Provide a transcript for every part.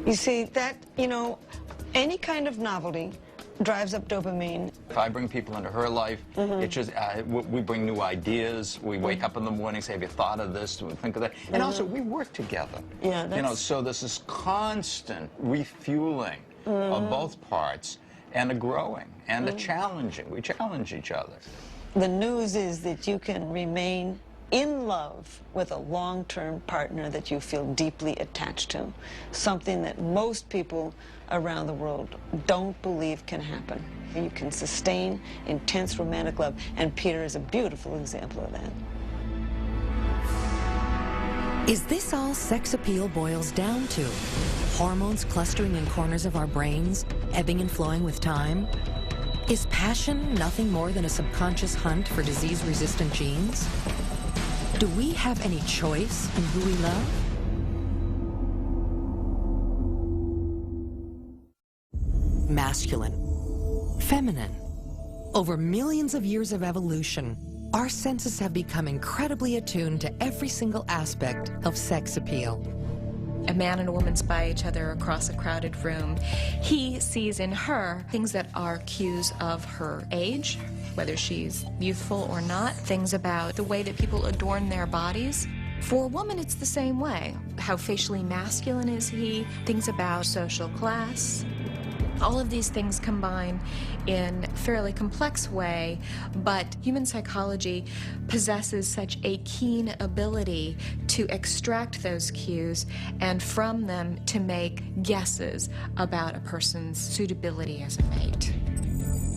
You see, that, you know, any kind of novelty drives up dopamine. If I bring people into her life, it just, we bring new ideas. We wake up in the morning, say, have you thought of this? Do we think of that? And also, we work together. Yeah, that's... You know, so there's this constant refueling of both parts, and a growing, and a challenging. We challenge each other. The news is that you can remain in love with a long-term partner that you feel deeply attached to, something that most people around the world don't believe can happen. You can sustain intense romantic love, and Peter is a beautiful example of that. Is this all sex appeal boils down to? Hormones clustering in corners of our brains, ebbing and flowing with time? Is passion nothing more than a subconscious hunt for disease-resistant genes? Do we have any choice in who we love? Masculine, feminine. Over millions of years of evolution, our senses have become incredibly attuned to every single aspect of sex appeal. A man and a woman spy each other across a crowded room. He sees in her things that are cues of her age, whether she's youthful or not, things about the way that people adorn their bodies. For a woman, it's the same way. How facially masculine is he? Things about social class. All of these things combine in a fairly complex way, but human psychology possesses such a keen ability to extract those cues and from them to make guesses about a person's suitability as a mate.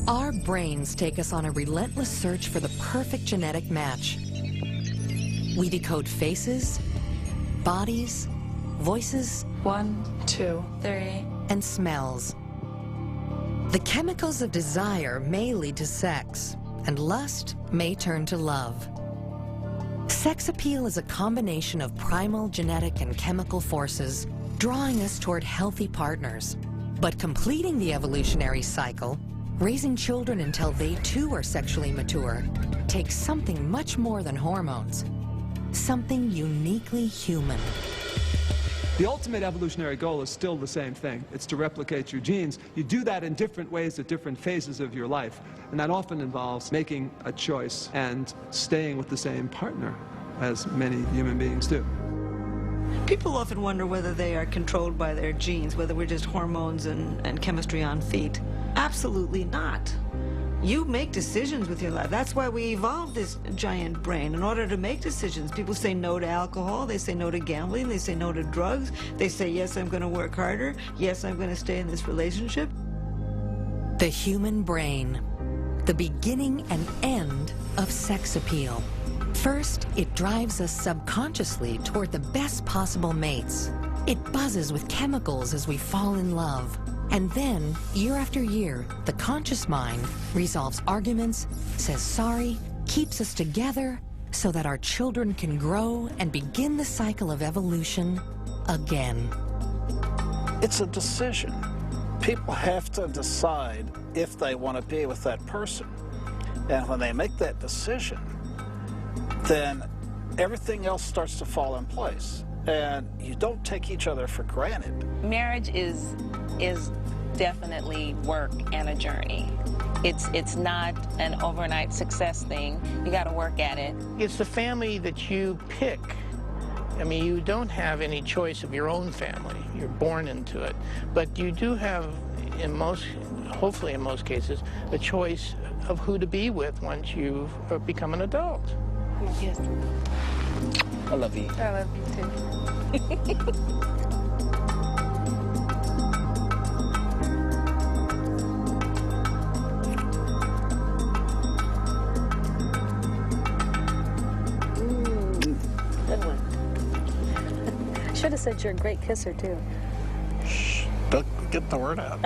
Our brains take us on a relentless search for the perfect genetic match. We decode faces, bodies, voices, 1, 2, 3, and smells. The chemicals of desire may lead to sex, and lust may turn to love. Sex appeal is a combination of primal genetic and chemical forces drawing us toward healthy partners. But completing the evolutionary cycle, raising children until they too are sexually mature, takes something much more than hormones, something uniquely human. The ultimate evolutionary goal is still the same thing. It's to replicate your genes. You do that in different ways at different phases of your life, and that often involves making a choice and staying with the same partner, as many human beings do. People often wonder whether they are controlled by their genes, whether we're just hormones and chemistry on feet. Absolutely not. You make decisions with your life. That's why we evolved this giant brain, in order to make decisions. People say no to alcohol, they say no to gambling, they say no to drugs, they say, yes, I'm going to work harder, yes, I'm going to stay in this relationship. The human brain, the beginning and end of sex appeal. First, it drives us subconsciously toward the best possible mates. It buzzes with chemicals as we fall in love. And then, year after year, the conscious mind resolves arguments, says sorry, keeps us together so that our children can grow and begin the cycle of evolution again. It's a decision. People have to decide if they want to be with that person. And when they make that decision, then everything else starts to fall in place. And you don't take each other for granted. Marriage is definitely work and a journey. It's not an overnight success thing. You got to work at it. It's the family that you pick. I mean, you don't have any choice of your own family. You're born into it. But you do have, hopefully in most cases, a choice of who to be with once you become an adult. Yes. I love you. I love you too. Good one. Should have said you're a great kisser too. Shh, don't get the word out.